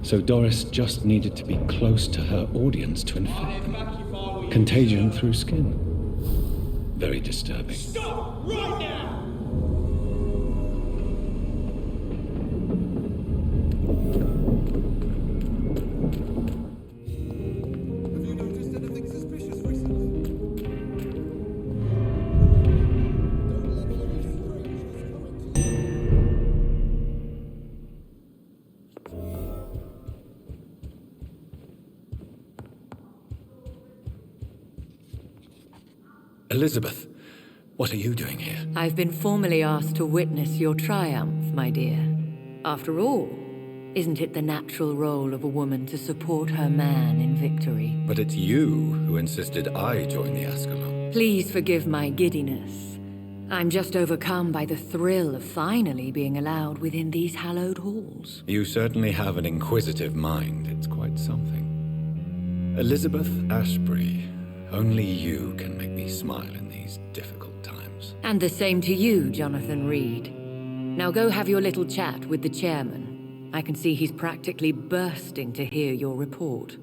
So Doris just needed to be close to her audience to infect them. Contagion through skin. Very disturbing. Stop! Right now! Have you noticed anything suspicious recently? Don't let any strangeness come into you. Elizabeth, what are you doing here? I've been formally asked to witness your triumph, my dear. After all, isn't it the natural role of a woman to support her man in victory? But it's you who insisted I join the Ascalon. Please forgive my giddiness. I'm just overcome by the thrill of finally being allowed within these hallowed halls. You certainly have an inquisitive mind. It's quite something. Elizabeth Ashbury, only you can make me smile in these difficult times. And the same to you, Jonathan Reed. Now go have your little chat with the chairman. I can see he's practically bursting to hear your report.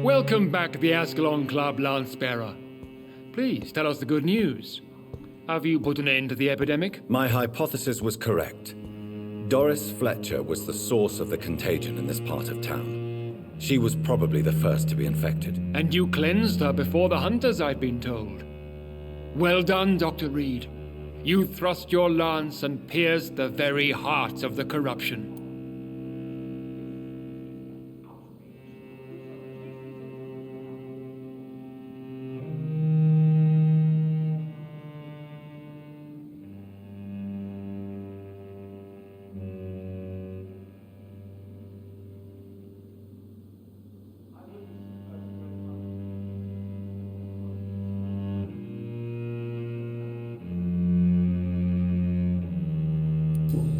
Welcome back to the Ascalon Club, Lancebearer. Please tell us the good news. Have you put an end to the epidemic? My hypothesis was correct. Doris Fletcher was the source of the contagion in this part of town. She was probably the first to be infected. And you cleansed her before the hunters, I've been told. Well done, Dr. Reed. You thrust your lance and pierced the very heart of the corruption.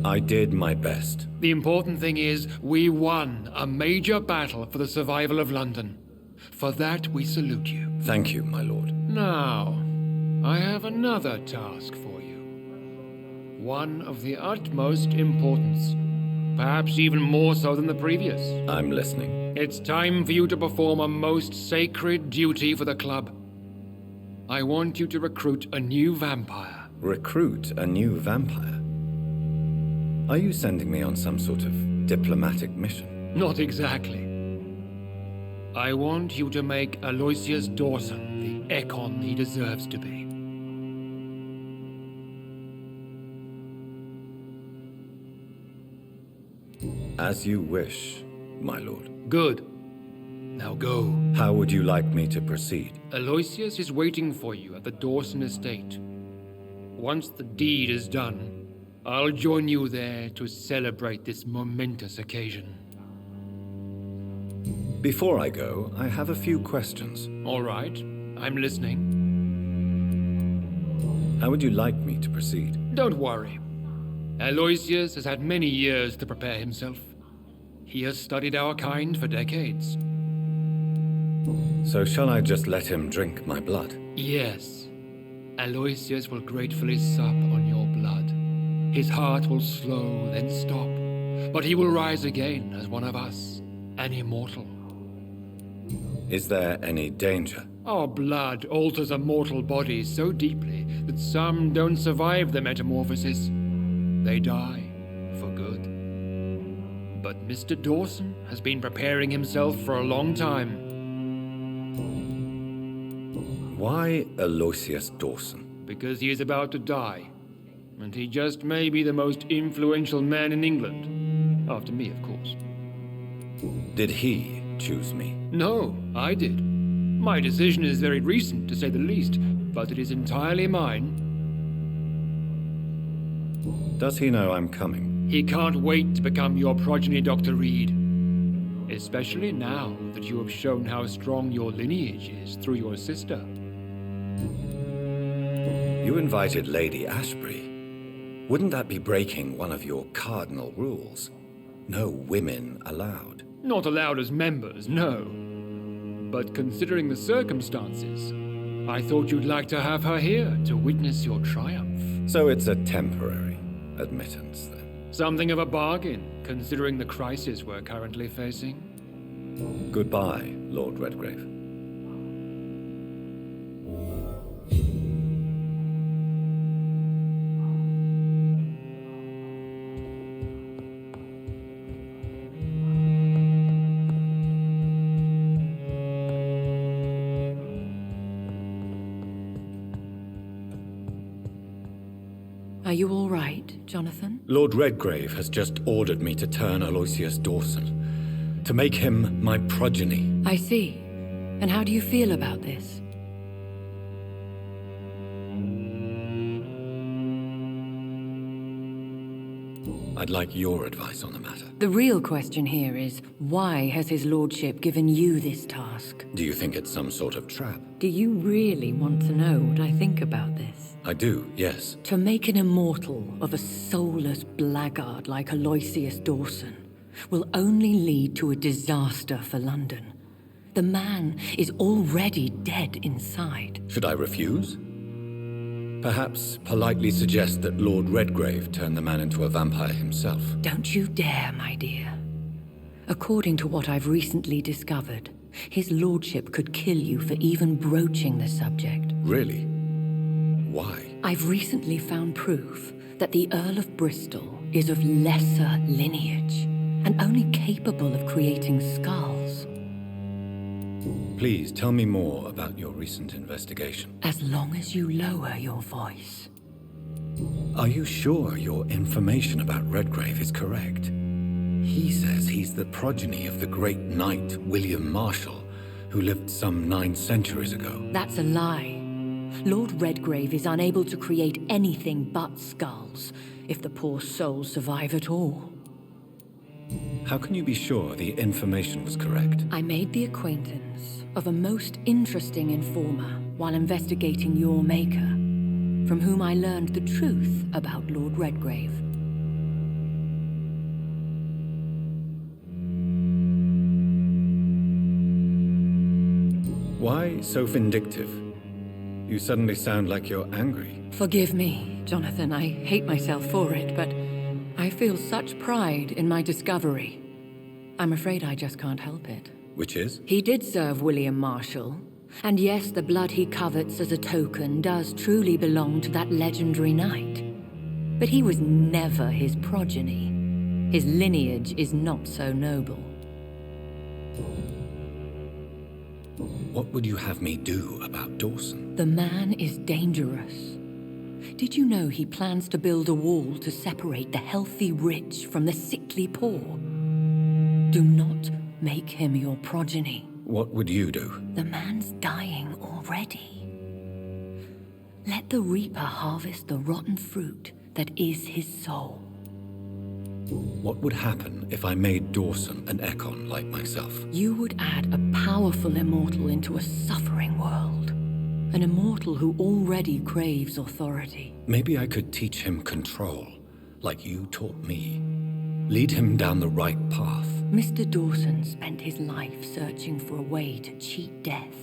I did my best. The important thing is, we won a major battle for the survival of London. For that, we salute you. Thank you, my lord. Now, I have another task for you. One of the utmost importance. Perhaps even more so than the previous. I'm listening. It's time for you to perform a most sacred duty for the club. I want you to recruit a new vampire. Recruit a new vampire? Are you sending me on some sort of diplomatic mission? Not exactly. I want you to make Aloysius Dawson the Ekon he deserves to be. As you wish, my lord. Good. Now go. How would you like me to proceed? Aloysius is waiting for you at the Dawson estate. Once the deed is done, I'll join you there to celebrate this momentous occasion. Before I go, I have a few questions. All right, I'm listening. How would you like me to proceed? Don't worry. Aloysius has had many years to prepare himself. He has studied our kind for decades. So shall I just let him drink my blood? Yes. Aloysius will gratefully sup on your blood. His heart will slow, then stop. But he will rise again as one of us, an immortal. Is there any danger? Our blood alters a mortal body so deeply that some don't survive the metamorphosis. They die for good. But Mr. Dawson has been preparing himself for a long time. Why Aloysius Dawson? Because he is about to die. And he just may be the most influential man in England. After me, of course. Did he choose me? No, I did. My decision is very recent, to say the least, but it is entirely mine. Does he know I'm coming? He can't wait to become your progeny, Dr. Reed. especially now that you have shown how strong your lineage is through your sister. You invited Lady Ashbury. Wouldn't that be breaking one of your cardinal rules? No women allowed. Not allowed as members, no. But considering the circumstances, I thought you'd like to have her here to witness your triumph. So it's a temporary admittance, then. Something of a bargain, considering the crisis we're currently facing. Goodbye, Lord Redgrave. Are you all right, Jonathan? Lord Redgrave has just ordered me to turn Aloysius Dawson, to make him my progeny. I see. And how do you feel about this? I'd like your advice on the matter. The real question here is, why has his lordship given you this task? Do you think it's some sort of trap? Do you really want to know what I think about this? I do, yes. To make an immortal of a soulless blackguard like Aloysius Dawson will only lead to a disaster for London. The man is already dead inside. Should I refuse? Perhaps politely suggest that Lord Redgrave turn the man into a vampire himself. Don't you dare, my dear. According to what I've recently discovered, his lordship could kill you for even broaching the subject. Really? Why? I've recently found proof that the Earl of Bristol is of lesser lineage and only capable of creating skulls. Please tell me more about your recent investigation. As long as you lower your voice. Are you sure your information about Redgrave is correct? He says he's the progeny of the great knight William Marshall, who lived some 9 centuries ago. That's a lie. Lord Redgrave is unable to create anything but skulls, if the poor souls survive at all. How can you be sure the information was correct? I made the acquaintance of a most interesting informer while investigating your maker, from whom I learned the truth about Lord Redgrave. Why so vindictive? You suddenly sound like you're angry. Forgive me, Jonathan. I hate myself for it, but I feel such pride in my discovery. I'm afraid I just can't help it. Which is? He did serve William Marshall, and yes, the blood he covets as a token does truly belong to that legendary knight. But he was never his progeny. His lineage is not so noble. What would you have me do about Dawson? The man is dangerous. Did you know he plans to build a wall to separate the healthy rich from the sickly poor? Do not make him your progeny. What would you do? The man's dying already. Let the reaper harvest the rotten fruit that is his soul. What would happen if I made Dawson an Ekon like myself? You would add a powerful immortal into a suffering world. An immortal who already craves authority. Maybe I could teach him control, like you taught me. Lead him down the right path. Mr. Dawson spent his life searching for a way to cheat death.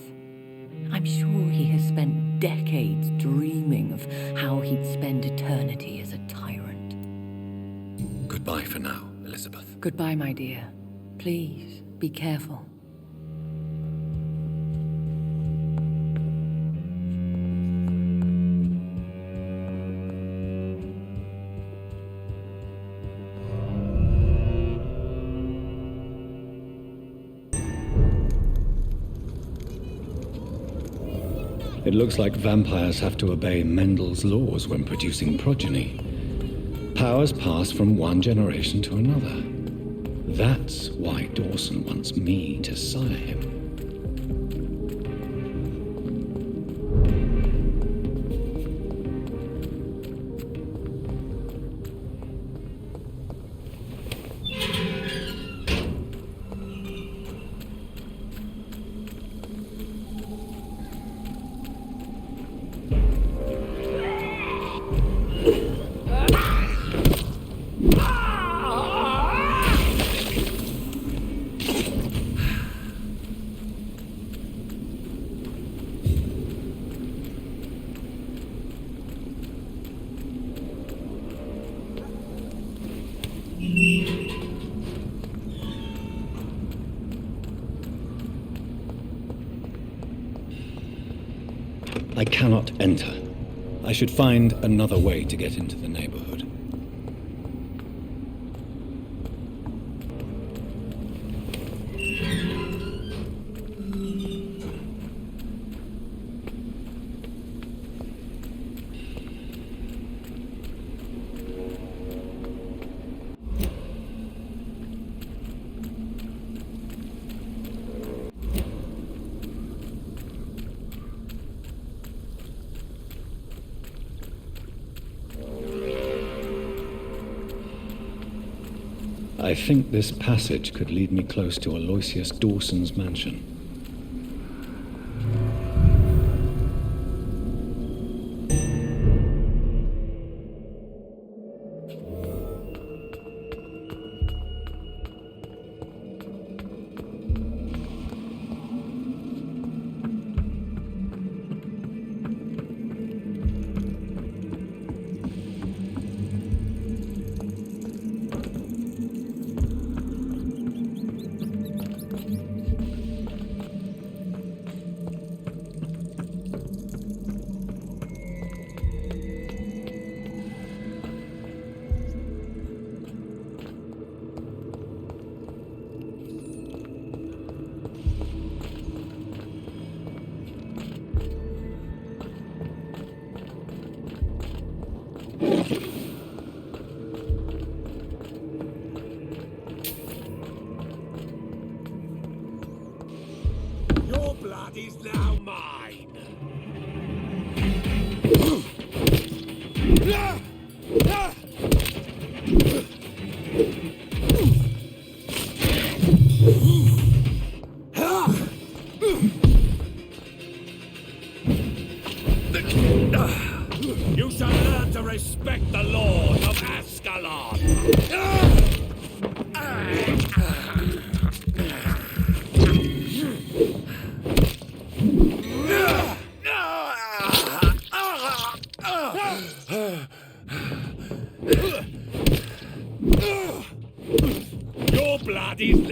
I'm sure he has spent decades dreaming of how he'd spend eternity as a tyrant. Goodbye for now, Elizabeth. Goodbye, my dear. Please, be careful. It looks like vampires have to obey Mendel's laws when producing progeny. Powers pass from one generation to another. That's why Dawson wants me to sire him. I cannot enter. I should find another way to get into the neighborhood. I think this passage could lead me close to Aloysius Dawson's mansion. Your blood is now mine. You shall learn to respect the Lord of Ascalon. Your blood is...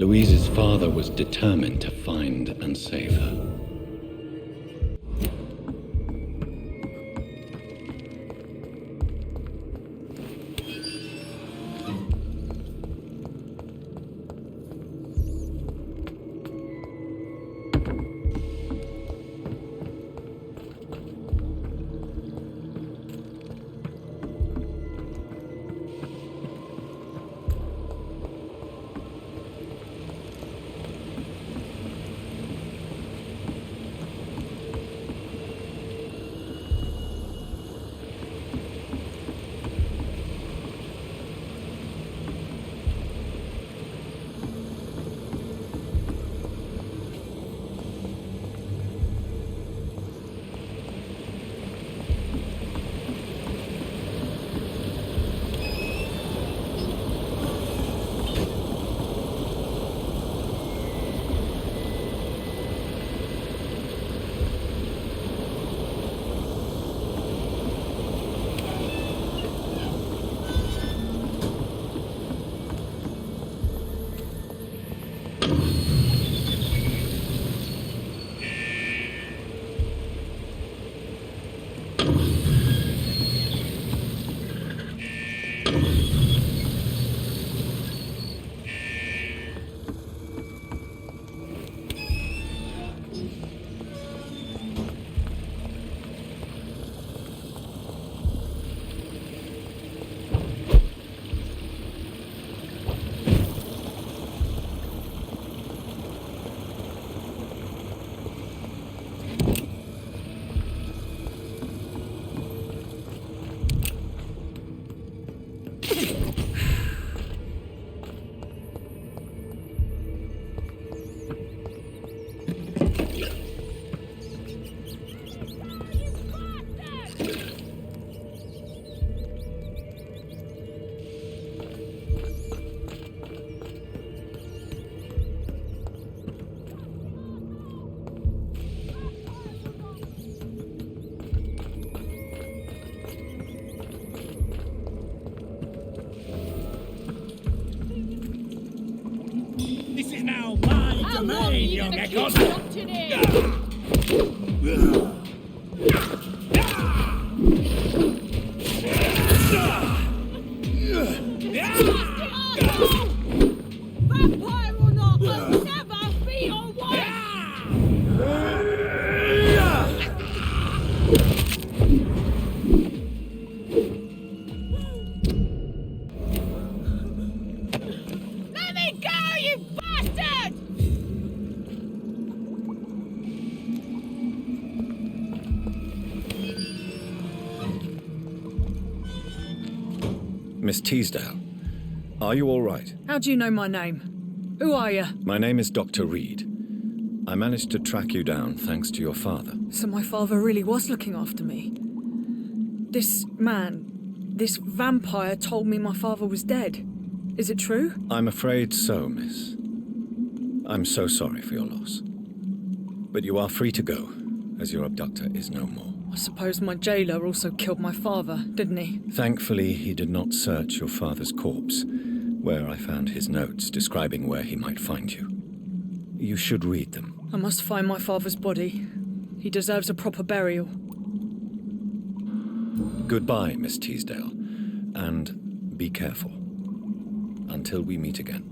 Louise's father was determined to find and save her. This is now my domain, young echoes! Vampire or not, I'll never be your wife! Let me go, you bastard! Miss Teasdale, are you all right? How do you know my name? Who are you? My name is Dr. Reed. I managed to track you down thanks to your father. So my father really was looking after me. This man, this vampire told me my father was dead. Is it true? I'm afraid so, miss. I'm so sorry for your loss. But you are free to go, as your abductor is no more. I suppose my jailer also killed my father, didn't he? Thankfully, he did not search your father's corpse, where I found his notes describing where he might find you. You should read them. I must find my father's body. He deserves a proper burial. Goodbye, Miss Teasdale, and be careful. Until we meet again.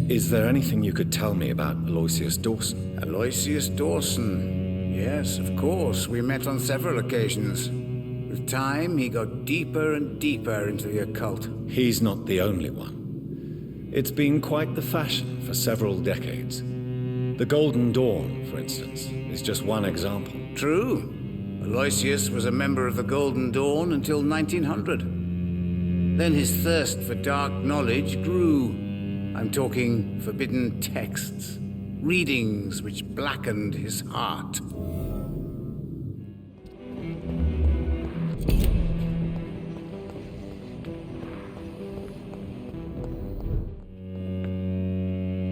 Is there anything you could tell me about Aloysius Dawson? Aloysius Dawson. Yes, of course. We met on several occasions. With time, he got deeper and deeper into the occult. He's not the only one. It's been quite the fashion for several decades. The Golden Dawn, for instance, is just one example. True. Aloysius was a member of the Golden Dawn until 1900. Then his thirst for dark knowledge grew. I'm talking forbidden texts, readings which blackened his heart.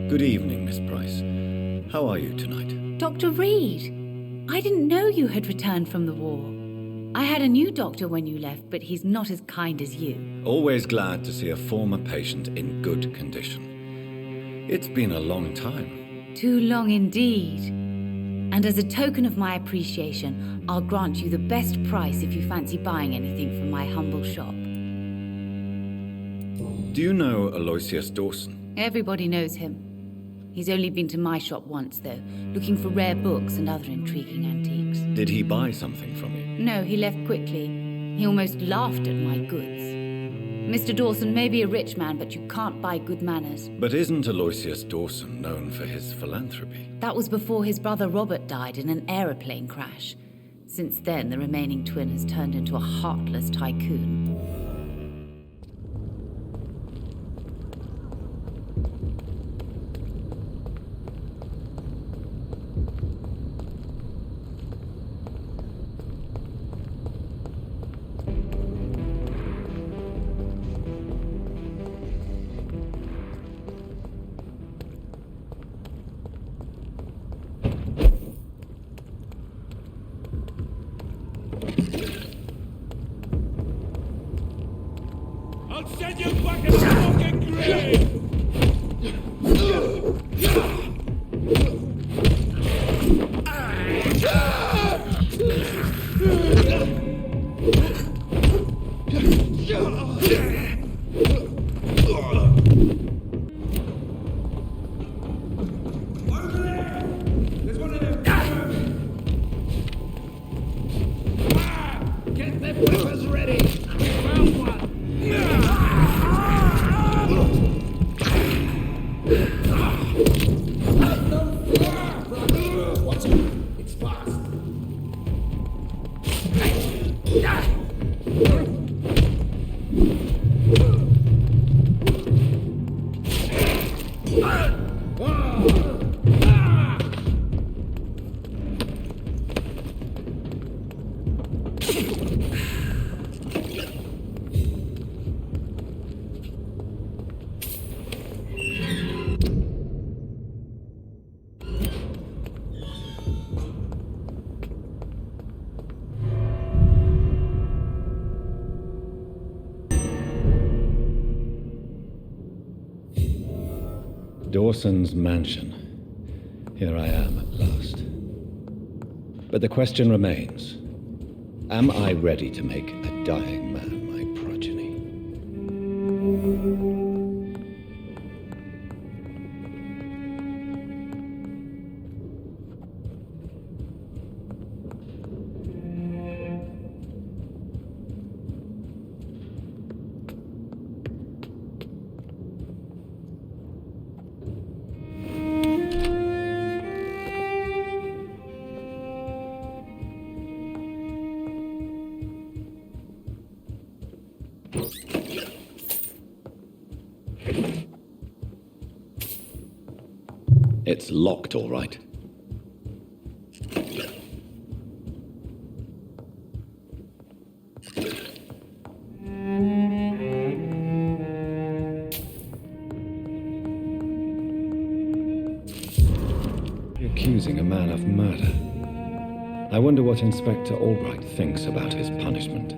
Good evening, Miss Price. How are you tonight? Dr. Reed, I didn't know you had returned from the war. I had a new doctor when you left, but he's not as kind as you. Always glad to see a former patient in good condition. It's been a long time. Too long indeed. And as a token of my appreciation, I'll grant you the best price if you fancy buying anything from my humble shop. Do you know Aloysius Dawson? Everybody knows him. He's only been to my shop once, though, looking for rare books and other intriguing antiques. Did he buy something from you? No, he left quickly. He almost laughed at my goods. Mr. Dawson may be a rich man, but you can't buy good manners. But isn't Aloysius Dawson known for his philanthropy? That was before his brother Robert died in an aeroplane crash. Since then, the remaining twin has turned into a heartless tycoon. I'll send you back in the fucking grave! There's one of them. Get the weapons ready! We found one! Watch it. It's fast. Dawson's mansion. Here I am at last. But the question remains, am I ready to make a dying man my progeny? It's locked, all right. Accusing a man of murder. I wonder what Inspector Albright thinks about his punishment.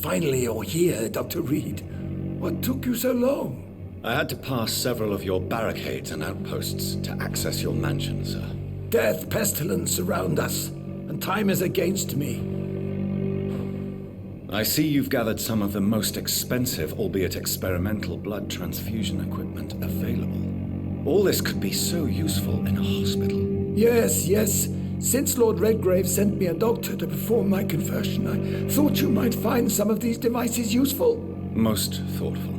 finally you're here, Dr. Reed. What took you so long? I had to pass several of your barricades and outposts to access your mansion, sir. Death, pestilence surround us, and time is against me. I see you've gathered some of the most expensive, albeit experimental, blood transfusion equipment available. All this could be so useful in a hospital. Yes, yes. Since Lord Redgrave sent me a doctor to perform my conversion, I thought you might find some of these devices useful. Most thoughtful.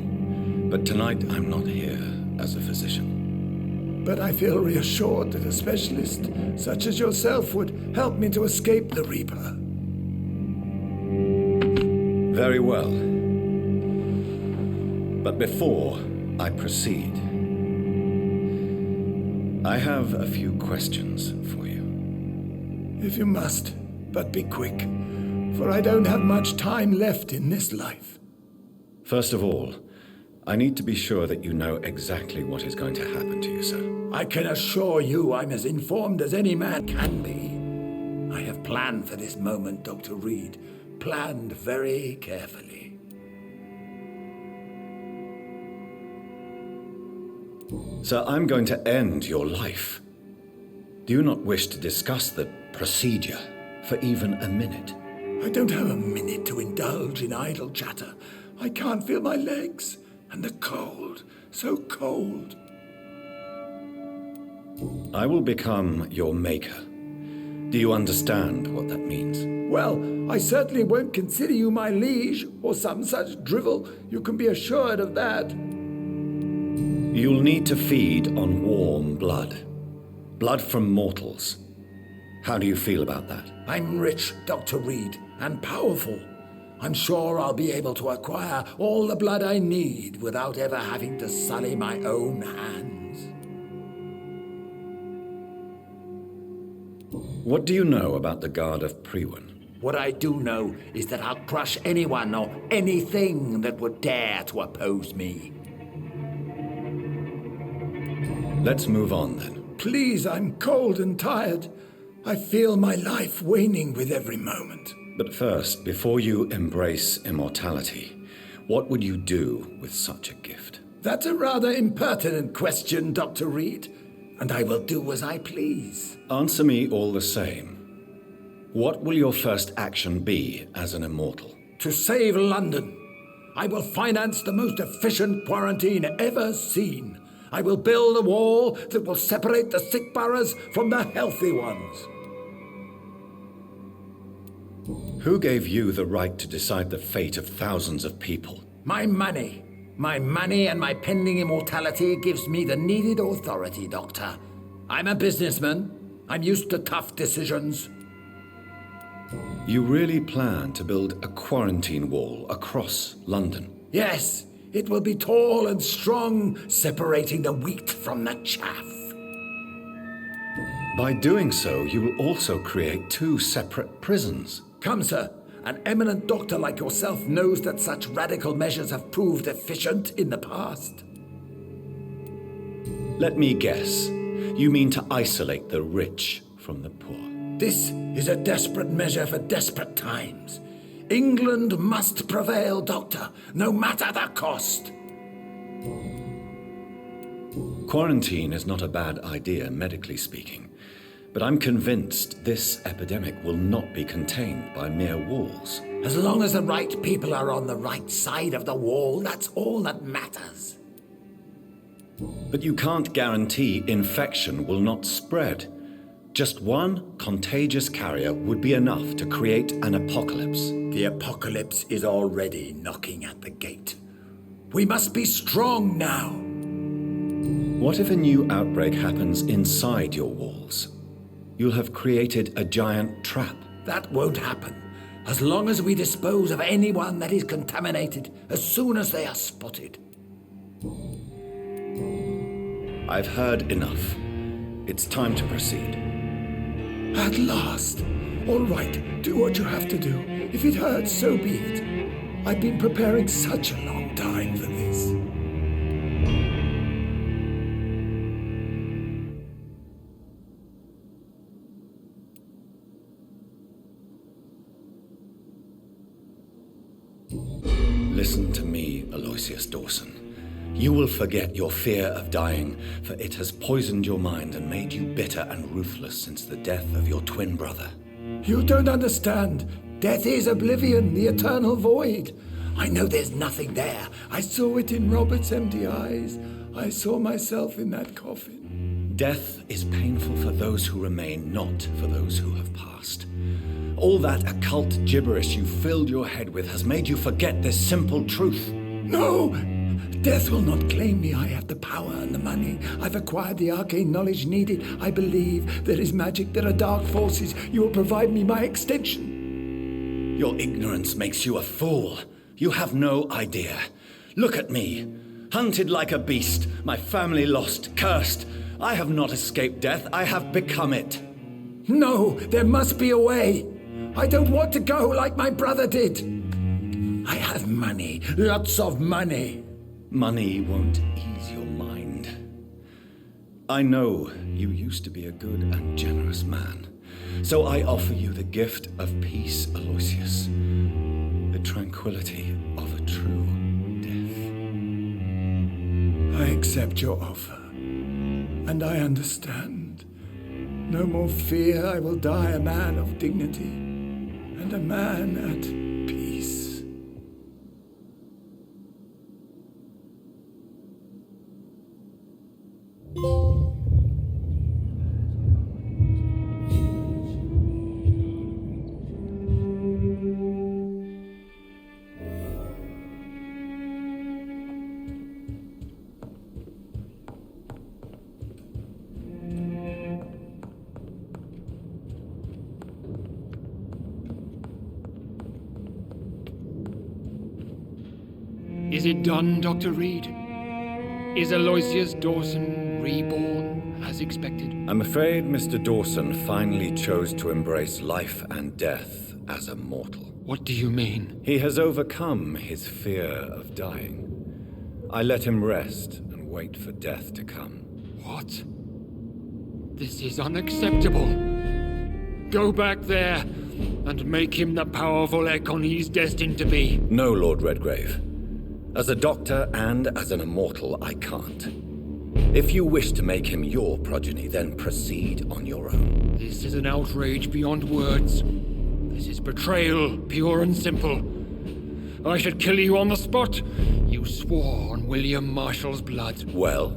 But tonight I'm not here as a physician. But I feel reassured that a specialist such as yourself would help me to escape the Reaper. Very well. But before I proceed, I have a few questions for you. If you must, but be quick, for I don't have much time left in this life. First of all, I need to be sure that you know exactly what is going to happen to you, sir. I can assure you I'm as informed as any man can be. I have planned for this moment, Dr. Reed. Planned very carefully. Sir, I'm going to end your life. Do you not wish to discuss the procedure for even a minute? I don't have a minute to indulge in idle chatter. I can't feel my legs. And the cold, so cold. I will become your maker. Do you understand what that means? Well, I certainly won't consider you my liege, or some such drivel. You can be assured of that. You'll need to feed on warm blood. Blood from mortals. How do you feel about that? I'm rich, Dr. Reed, and powerful. I'm sure I'll be able to acquire all the blood I need without ever having to sully my own hands. What do you know about the Guard of Priwen? What I do know is that I'll crush anyone or anything that would dare to oppose me. Let's move on then. Please, I'm cold and tired. I feel my life waning with every moment. But first, before you embrace immortality, what would you do with such a gift? That's a rather impertinent question, Dr. Reed, and I will do as I please. Answer me all the same. What will your first action be as an immortal? To save London. I will finance the most efficient quarantine ever seen. I will build a wall that will separate the sick boroughs from the healthy ones. Who gave you the right to decide the fate of thousands of people? My money. My money and my pending immortality gives me the needed authority, Doctor. I'm a businessman. I'm used to tough decisions. You really plan to build a quarantine wall across London? Yes, it will be tall and strong, separating the wheat from the chaff. By doing so, you will also create two separate prisons. Come, sir. An eminent doctor like yourself knows that such radical measures have proved efficient in the past. Let me guess. You mean to isolate the rich from the poor? This is a desperate measure for desperate times. England must prevail, Doctor, no matter the cost. Quarantine is not a bad idea, medically speaking. But I'm convinced this epidemic will not be contained by mere walls. As long as the right people are on the right side of the wall, that's all that matters. But you can't guarantee infection will not spread. Just one contagious carrier would be enough to create an apocalypse. The apocalypse is already knocking at the gate. We must be strong now. What if a new outbreak happens inside your walls? You'll have created a giant trap. That won't happen, as long as we dispose of anyone that is contaminated as soon as they are spotted. I've heard enough. It's time to proceed. At last. All right, do what you have to do. If it hurts, so be it. I've been preparing such a long time for this. Listen to me, Aloysius Dawson. You will forget your fear of dying, for it has poisoned your mind and made you bitter and ruthless since the death of your twin brother. You don't understand. Death is oblivion, the eternal void. I know there's nothing there. I saw it in Robert's empty eyes. I saw myself in that coffin. Death is painful for those who remain, not for those who have passed. All that occult gibberish you filled your head with has made you forget this simple truth. No! Death will not claim me. I have the power and the money. I've acquired the arcane knowledge needed. I believe there is magic, there are dark forces. You will provide me my extension. Your ignorance makes you a fool. You have no idea. Look at me. Hunted like a beast, my family lost, cursed. I have not escaped death, I have become it. No, there must be a way. I don't want to go like my brother did. I have money, lots of money. Money won't ease your mind. I know you used to be a good and generous man, so I offer you the gift of peace, Aloysius. The tranquility of a true death. I accept your offer, and I understand. No more fear, I will die a man of dignity, and a man at peace. Is it done, Dr. Reed? Is Aloysius Dawson reborn as expected? I'm afraid Mr. Dawson finally chose to embrace life and death as a mortal. What do you mean? He has overcome his fear of dying. I let him rest and wait for death to come. What? This is unacceptable. Go back there and make him the powerful Ekon he's destined to be. No, Lord Redgrave. As a doctor and as an immortal, I can't. If you wish to make him your progeny, then proceed on your own. This is an outrage beyond words. This is betrayal, pure and simple. I should kill you on the spot. You swore on William Marshall's blood. Well,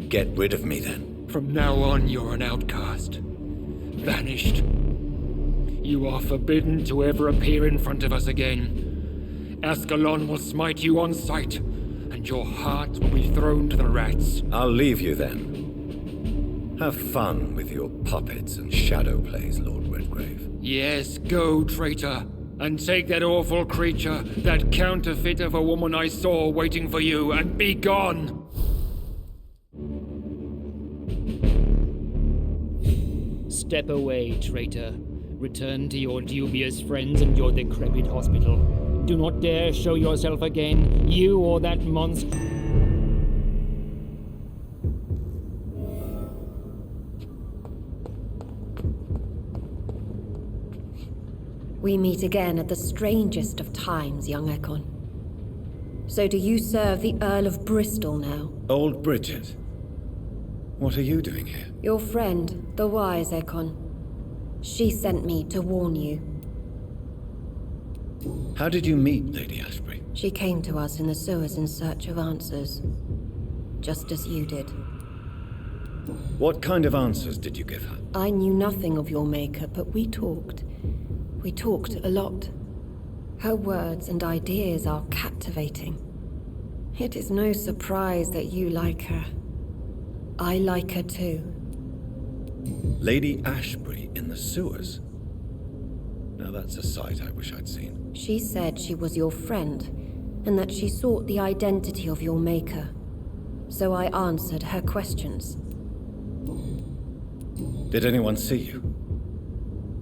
get rid of me then. From now on, you're an outcast. Banished. You are forbidden to ever appear in front of us again. Ascalon will smite you on sight, and your heart will be thrown to the rats. I'll leave you then. Have fun with your puppets and shadow plays, Lord Redgrave. Yes, go, traitor, and take that awful creature, that counterfeit of a woman I saw waiting for you, and be gone! Step away, traitor. Return to your dubious friends and your decrepit hospital. Do not dare show yourself again, you or that monster. We meet again at the strangest of times, young Ekon. So do you serve the Earl of Bristol now? Old Bridget. What are you doing here? Your friend, the wise Ekon. She sent me to warn you. How did you meet Lady Ashbury? She came to us in the sewers in search of answers. Just as you did. What kind of answers did you give her? I knew nothing of your maker, but we talked. We talked a lot. Her words and ideas are captivating. It is no surprise that you like her. I like her too. Lady Ashbury in the sewers? Now that's a sight I wish I'd seen. She said she was your friend, and that she sought the identity of your maker. So I answered her questions. Did anyone see you?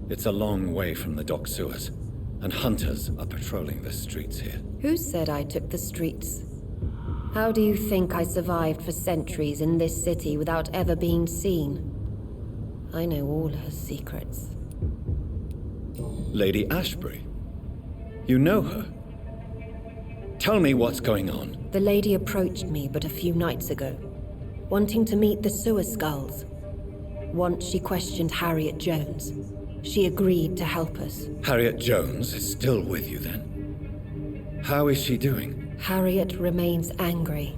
It's a long way from the dock sewers, and hunters are patrolling the streets here. Who said I took the streets? How do you think I survived for centuries in this city without ever being seen? I know all her secrets. Lady Ashbury? You know her? Tell me what's going on. The lady approached me but a few nights ago, wanting to meet the sewer skulls. Once she questioned Harriet Jones. She agreed to help us. Harriet Jones is still with you then? How is she doing? Harriet remains angry,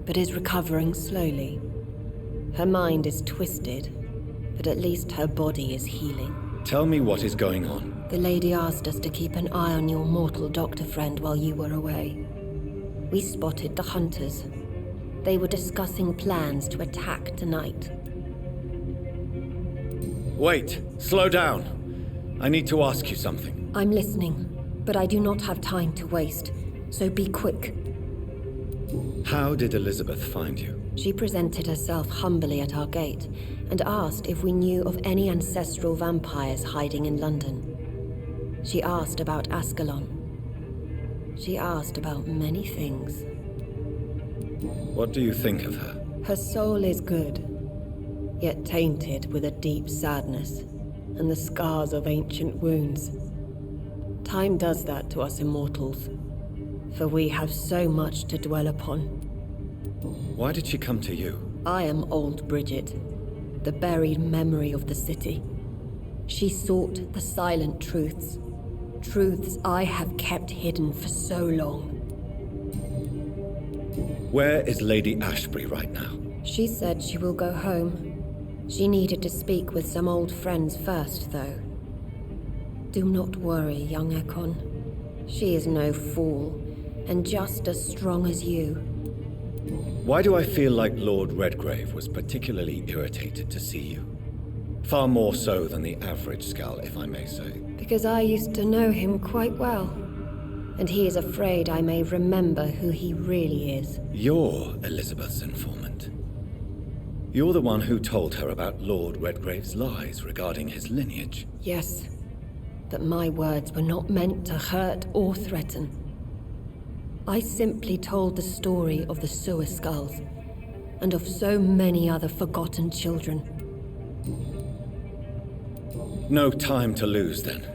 but is recovering slowly. Her mind is twisted, but at least her body is healing. Tell me what is going on. The lady asked us to keep an eye on your mortal doctor friend while you were away. We spotted the hunters. They were discussing plans to attack tonight. Wait, slow down. I need to ask you something. I'm listening, but I do not have time to waste, so be quick. How did Elizabeth find you? She presented herself humbly at our gate and asked if we knew of any ancestral vampires hiding in London. She asked about Ascalon. She asked about many things. What do you think of her? Her soul is good, yet tainted with a deep sadness and the scars of ancient wounds. Time does that to us immortals, for we have so much to dwell upon. Why did she come to you? I am old Bridget, the buried memory of the city. She sought the silent truths, truths I have kept hidden for so long. Where is Lady Ashbury right now? She said she will go home. She needed to speak with some old friends first, though. Do not worry, young Ekon. She is no fool, and just as strong as you. Why do I feel like Lord Redgrave was particularly irritated to see you? Far more so than the average Skull, if I may say. Because I used to know him quite well. And he is afraid I may remember who he really is. You're Elizabeth's informant. You're the one who told her about Lord Redgrave's lies regarding his lineage. Yes, but my words were not meant to hurt or threaten. I simply told the story of the sewer skulls, and of so many other forgotten children. No time to lose, then.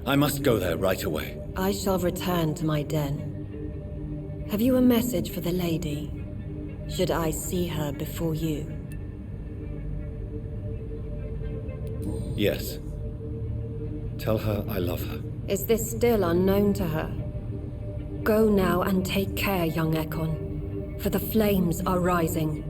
I must go there right away. I shall return to my den. Have you a message for the lady? Should I see her before you? Yes. Tell her I love her. Is this still unknown to her? Go now and take care, young Ekon, for the flames are rising.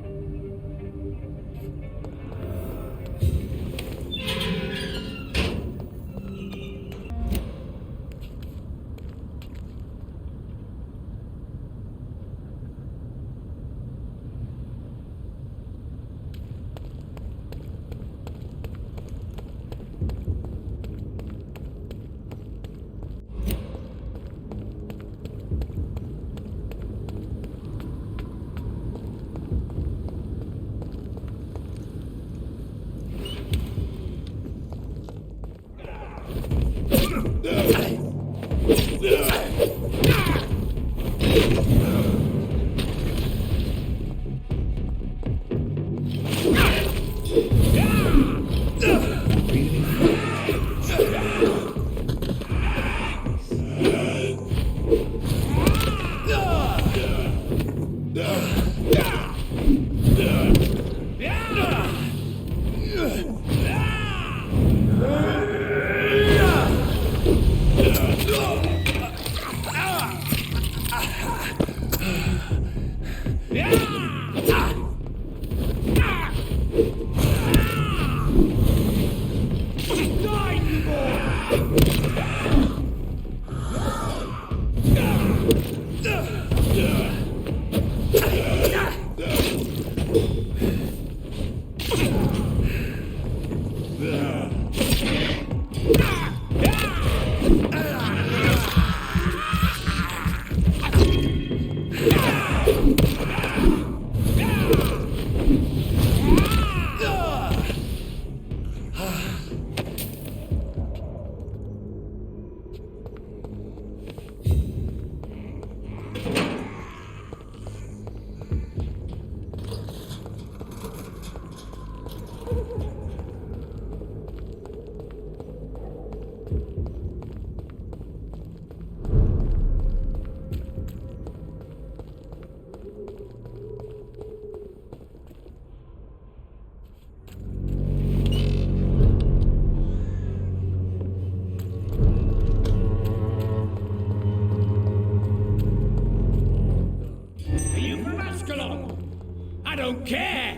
care!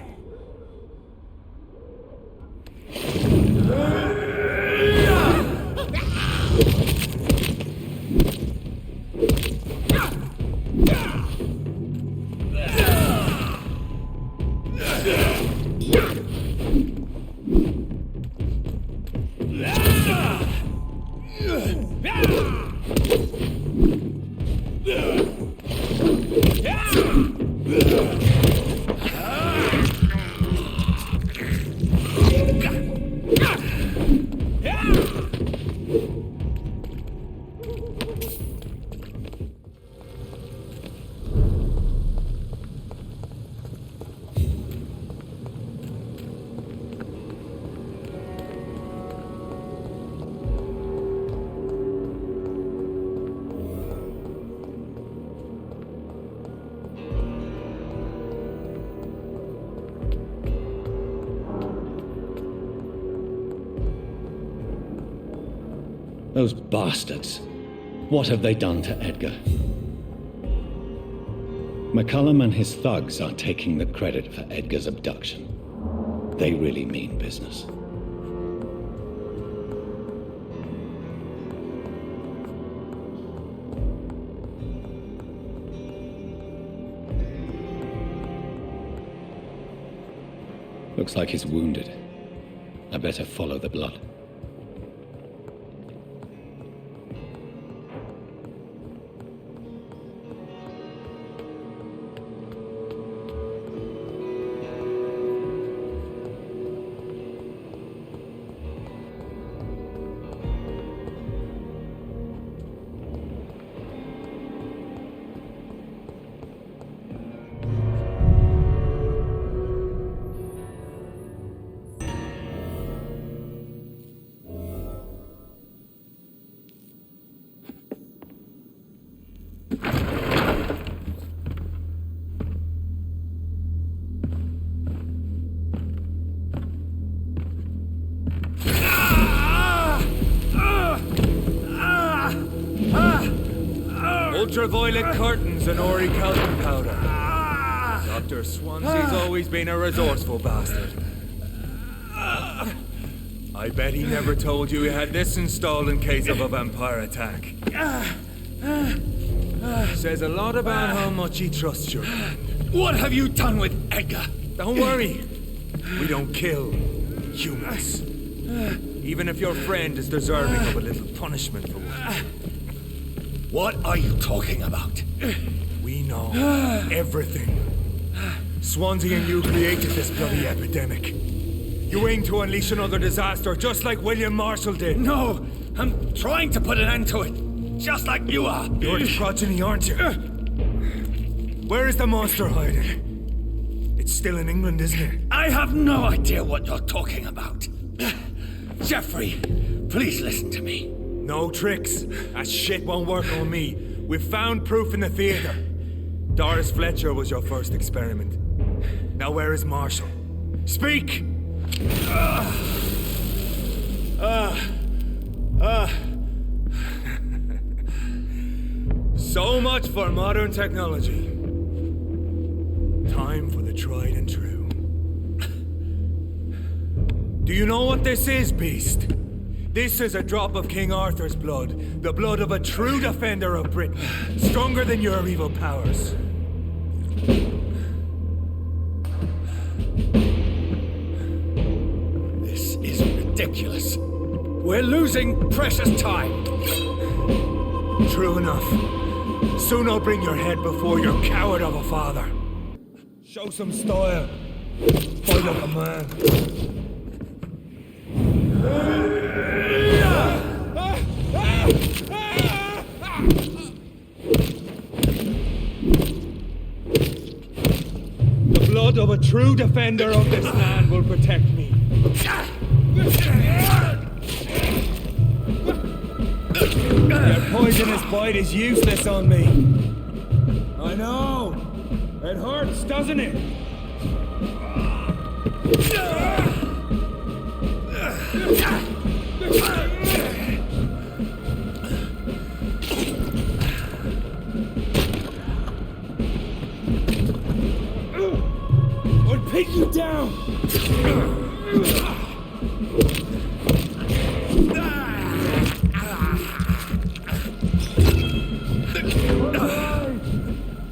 Those bastards. What have they done to Edgar? McCullum and his thugs are taking the credit for Edgar's abduction. They really mean business. Looks like he's wounded. I better follow the blood. Ultraviolet curtains and Ori calcium powder. Dr. Swansea's always been a resourceful bastard. I bet he never told you he had this installed in case of a vampire attack. Says a lot about how much he trusts you. What have you done with Edgar? Don't worry. We don't kill humans. Even if your friend is deserving of a little punishment for one. What are you talking about? We know everything. Swansea and you created this bloody epidemic. You aim to unleash another disaster just like William Marshall did. No, I'm trying to put an end to it. Just like you are. You're the progeny, aren't you? Where is the monster hiding? It's still in England, isn't it? I have no idea what you're talking about. Jeffrey, please listen to me. No tricks. That shit won't work on me. We've found proof in the theater. Doris Fletcher was your first experiment. Now where is Marshall? Speak! So much for modern technology. Time for the tried and true. Do you know what this is, Beast? This is a drop of King Arthur's blood. The blood of a true defender of Britain. Stronger than your evil powers. This is ridiculous. We're losing precious time. True enough. Soon I'll bring your head before your coward of a father. Show some style. Fight like a man. The blood of a true defender of this land will protect me. Your poisonous bite is useless on me. I know. It hurts, doesn't it?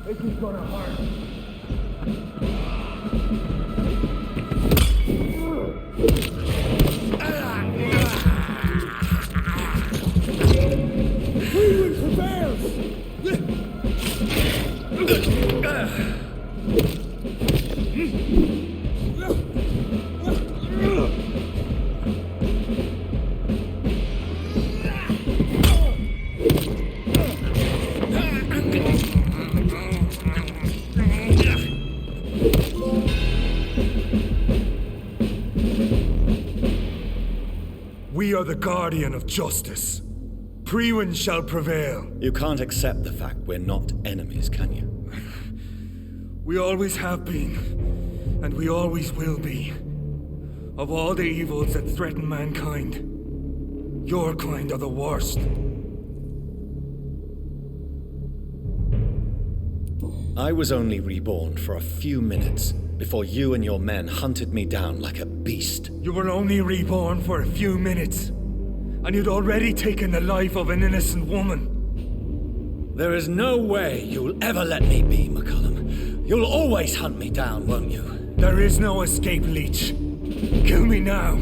This is gonna hurt. Freeman prevails! We are the guardian of justice. Priwen shall prevail. You can't accept the fact we're not enemies, can you? We always have been, and we always will be. Of all the evils that threaten mankind, your kind are the worst. I was only reborn for a few minutes before you and your men hunted me down like a beast. You were only reborn for a few minutes, and you'd already taken the life of an innocent woman. There is no way you'll ever let me be, McCullum. You'll always hunt me down, won't you? There is no escape, Leech. Kill me now,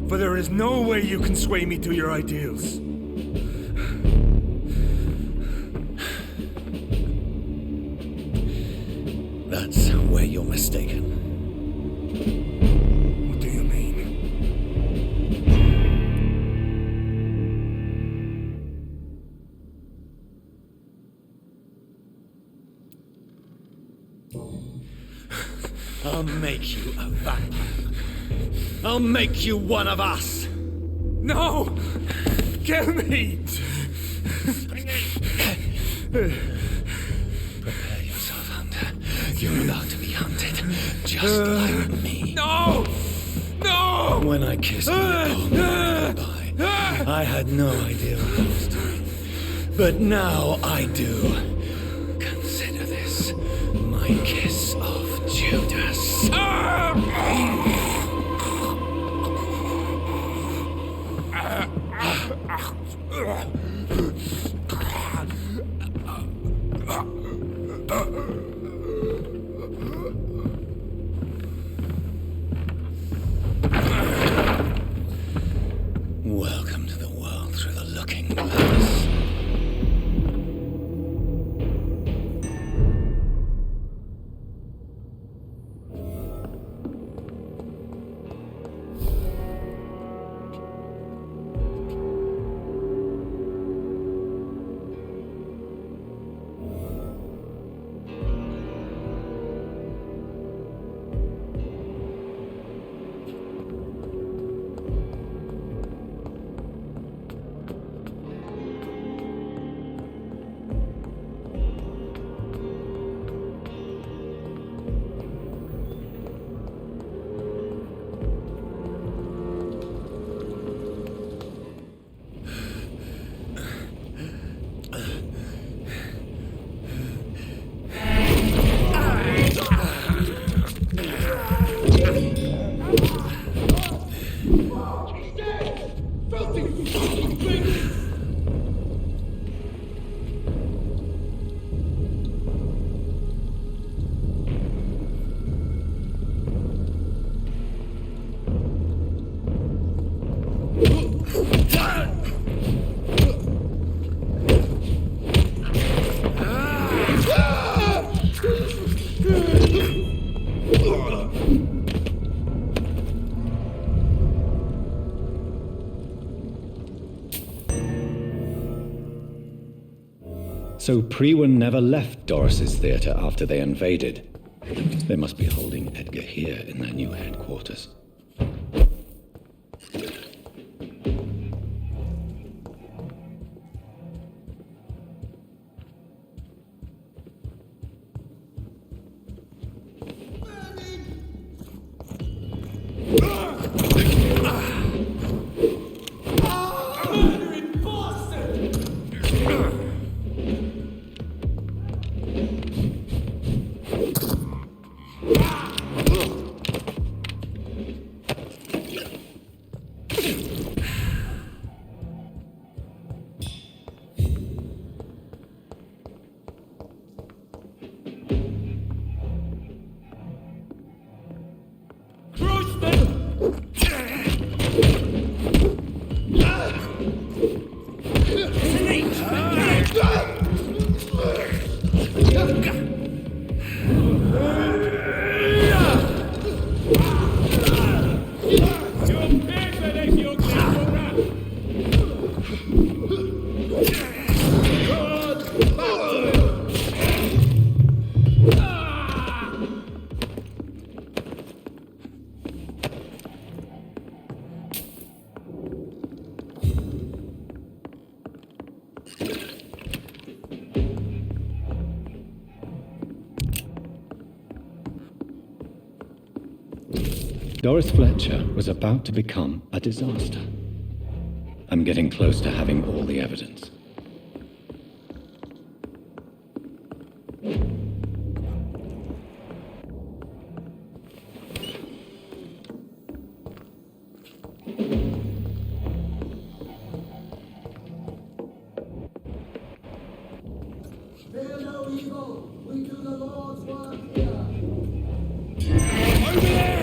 for there is no way you can sway me to your ideals. That's where you're mistaken. What do you mean? I'll make you a vampire. I'll make you one of us. No! Kill me! Prepare yourself, Hunter. You're about to be hunted, just like me. No! No! When I kissed my old man goodbye, I had no idea what I was doing. But now I do. Consider this my kiss of Judas. Welcome to the world through the looking glass. So Priwen never left Doris's theater after they invaded. They must be holding Edgar here in their new headquarters. Doris Fletcher was about to become a disaster. I'm getting close to having all the evidence. Fear no evil. We do the Lord's work here. Over there!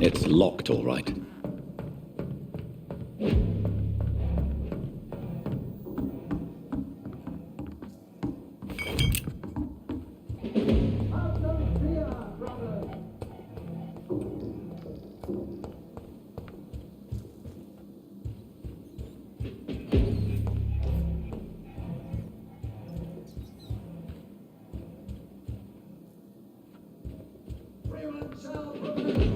It's locked, all right. Have no fear, brothers. Everyone shall prevail.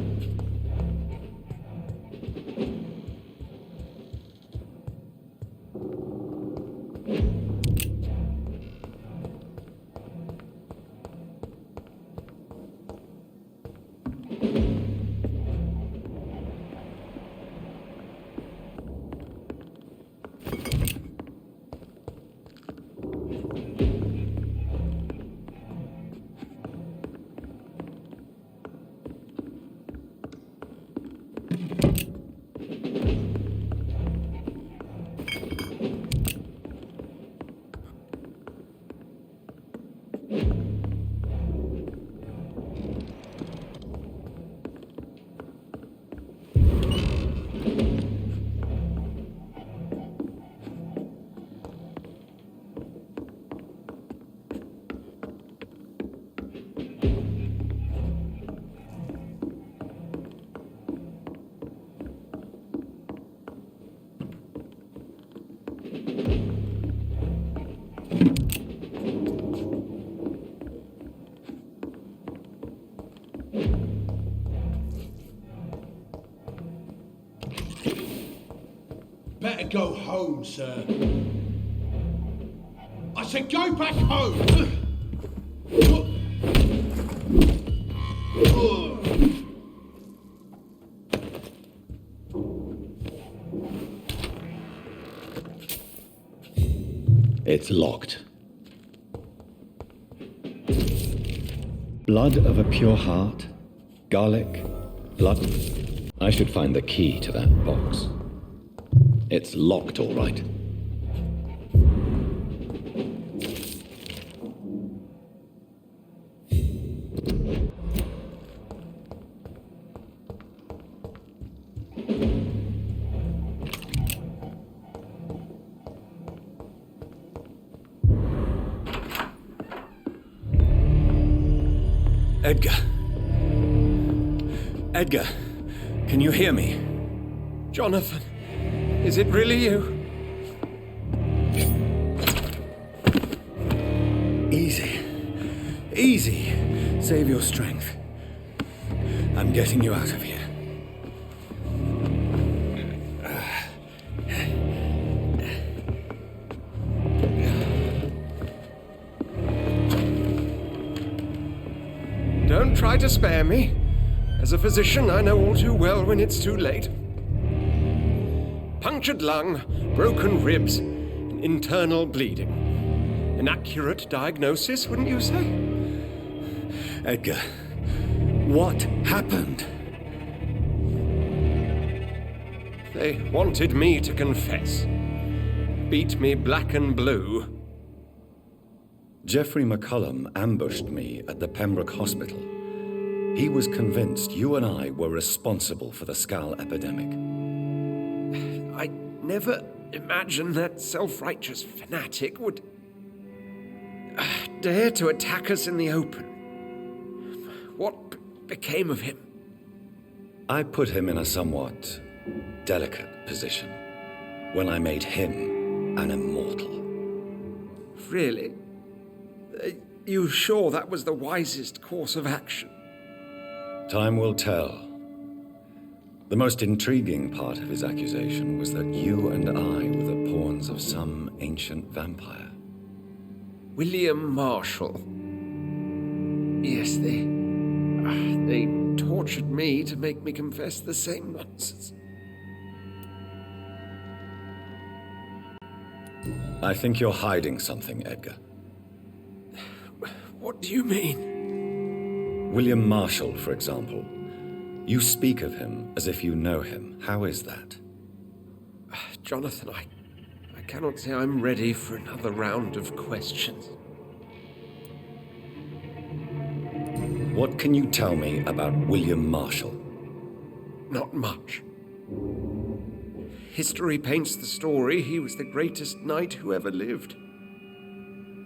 Better go home, sir. I said go back home! It's locked. Blood of a pure heart, garlic, blood. I should find the key to that box. It's locked, all right. Edgar. Edgar, can you hear me? Jonathan, is it really you? Easy. Easy. Save your strength. I'm getting you out of here. Don't try to spare me. As a physician, I know all too well when it's too late. Punctured lung, broken ribs, and internal bleeding. An accurate diagnosis, wouldn't you say? Edgar, what happened? They wanted me to confess. Beat me black and blue. Geoffrey McCullum ambushed me at the Pembroke Hospital. He was convinced you and I were responsible for the Skal epidemic. I never imagined that self-righteous fanatic would dare to attack us in the open. What became of him? I put him in a somewhat delicate position when I made him an immortal. Really? You sure that was the wisest course of action? Time will tell. The most intriguing part of his accusation was that you and I were the pawns of some ancient vampire. William Marshall. Yes, they tortured me to make me confess the same nonsense. I think you're hiding something, Edgar. What do you mean? William Marshall, for example. You speak of him as if you know him. How is that? Jonathan, I cannot say I'm ready for another round of questions. What can you tell me about William Marshall? Not much. History paints the story he was the greatest knight who ever lived.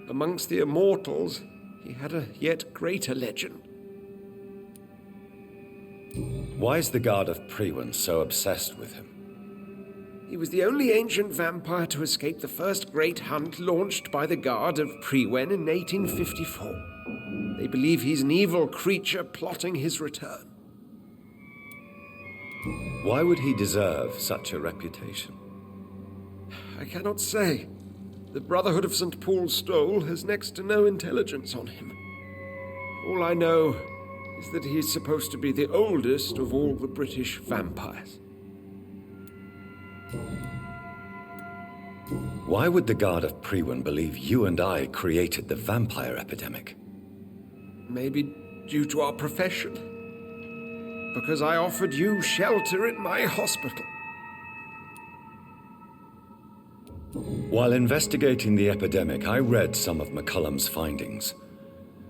Amongst the immortals, he had a yet greater legend. Why is the Guard of Priwen so obsessed with him? He was the only ancient vampire to escape the first great hunt launched by the Guard of Priwen in 1854. They believe he's an evil creature plotting his return. Why would he deserve such a reputation? I cannot say. The Brotherhood of St. Paul's Stole has next to no intelligence on him. All I know is that he's supposed to be the oldest of all the British vampires. Why would the Guard of Priwen believe you and I created the vampire epidemic? Maybe due to our profession. Because I offered you shelter in my hospital. While investigating the epidemic, I read some of McCullum's findings.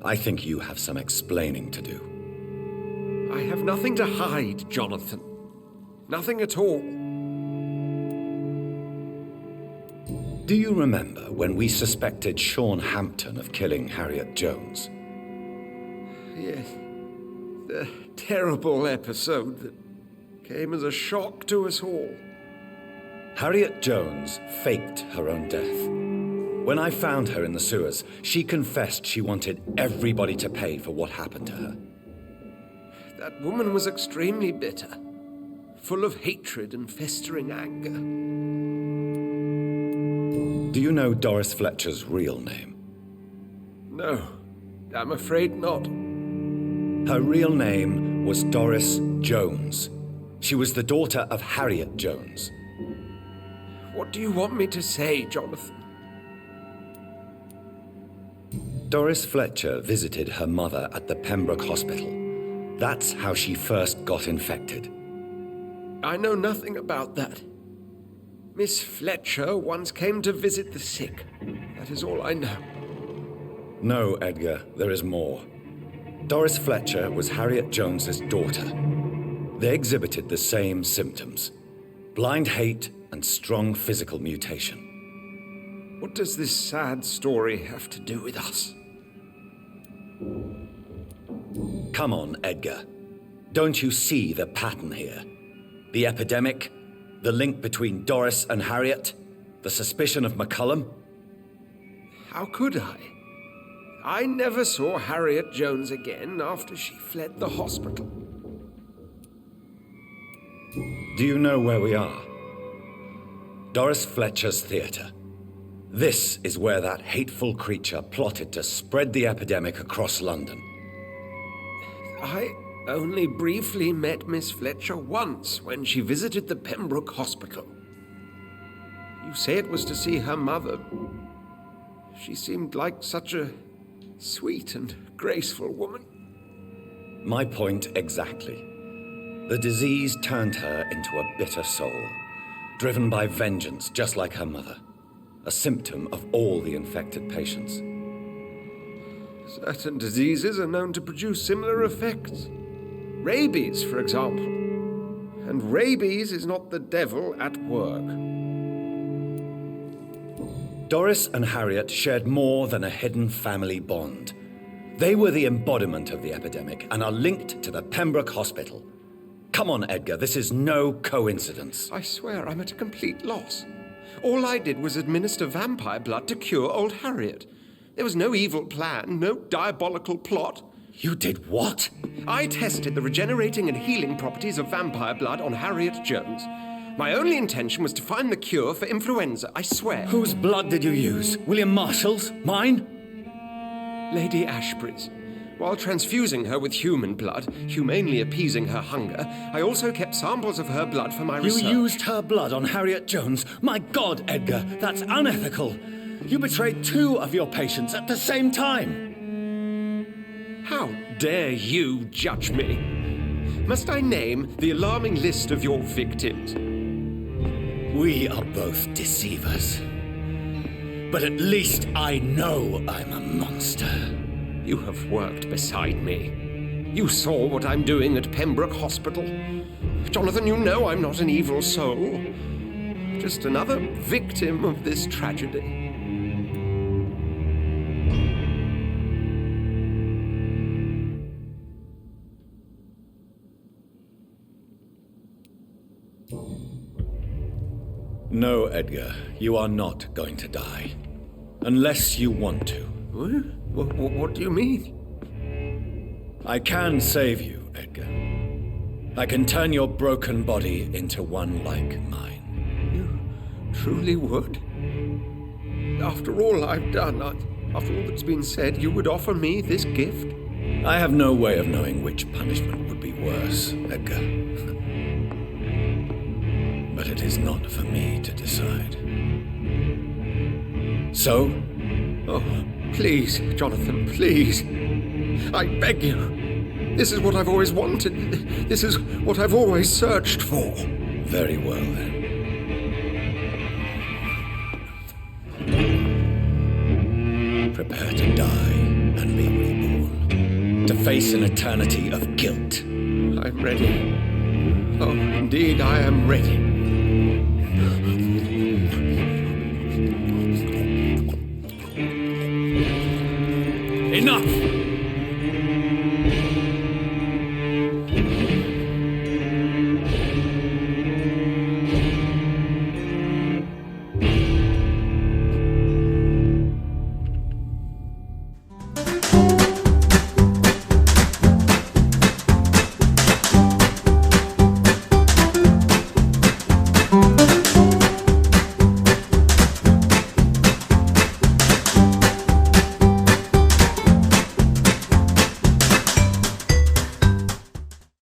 I think you have some explaining to do. I have nothing to hide, Jonathan. Nothing at all. Do you remember when we suspected Sean Hampton of killing Harriet Jones? Yes. The terrible episode that came as a shock to us all. Harriet Jones faked her own death. When I found her in the sewers, she confessed she wanted everybody to pay for what happened to her. That woman was extremely bitter, full of hatred and festering anger. Do you know Doris Fletcher's real name? No, I'm afraid not. Her real name was Doris Jones. She was the daughter of Harriet Jones. What do you want me to say, Jonathan? Doris Fletcher visited her mother at the Pembroke Hospital. That's how she first got infected. I know nothing about that. Miss Fletcher once came to visit the sick. That is all I know. No, Edgar, there is more. Doris Fletcher was Harriet Jones's daughter. They exhibited the same symptoms: blind hate and strong physical mutation. What does this sad story have to do with us? Come on, Edgar. Don't you see the pattern here? The epidemic, the link between Doris and Harriet, the suspicion of McCullum? How could I? I never saw Harriet Jones again after she fled the hospital. Do you know where we are? Doris Fletcher's theater. This is where that hateful creature plotted to spread the epidemic across London. I only briefly met Miss Fletcher once when she visited the Pembroke Hospital. You say it was to see her mother. She seemed like such a sweet and graceful woman. My point exactly. The disease turned her into a bitter soul, driven by vengeance just like her mother, a symptom of all the infected patients. Certain diseases are known to produce similar effects. Rabies, for example. And rabies is not the devil at work. Doris and Harriet shared more than a hidden family bond. They were the embodiment of the epidemic and are linked to the Pembroke Hospital. Come on, Edgar, this is no coincidence. I swear I'm at a complete loss. All I did was administer vampire blood to cure old Harriet. There was no evil plan, no diabolical plot. You did what? I tested the regenerating and healing properties of vampire blood on Harriet Jones. My only intention was to find the cure for influenza, I swear. Whose blood did you use? William Marshall's? Mine? Lady Ashbury's. While transfusing her with human blood, humanely appeasing her hunger, I also kept samples of her blood for my research. You used her blood on Harriet Jones? My God, Edgar, that's unethical. You betrayed 2 of your patients at the same time. How dare you judge me? Must I name the alarming list of your victims? We are both deceivers. But at least I know I'm a monster. You have worked beside me. You saw what I'm doing at Pembroke Hospital. Jonathan, you know I'm not an evil soul. Just another victim of this tragedy. No, Edgar, you are not going to die. Unless you want to. What do you mean? I can save you, Edgar. I can turn your broken body into one like mine. You truly would? After all I've done, after all that's been said, you would offer me this gift? I have no way of knowing which punishment would be worse, Edgar. But it is not for me to decide. So? Oh, please, Jonathan, please. I beg you. This is what I've always wanted. This is what I've always searched for. Very well, then. Prepare to die and be reborn. To face an eternity of guilt. I'm ready. Oh, indeed, I am ready.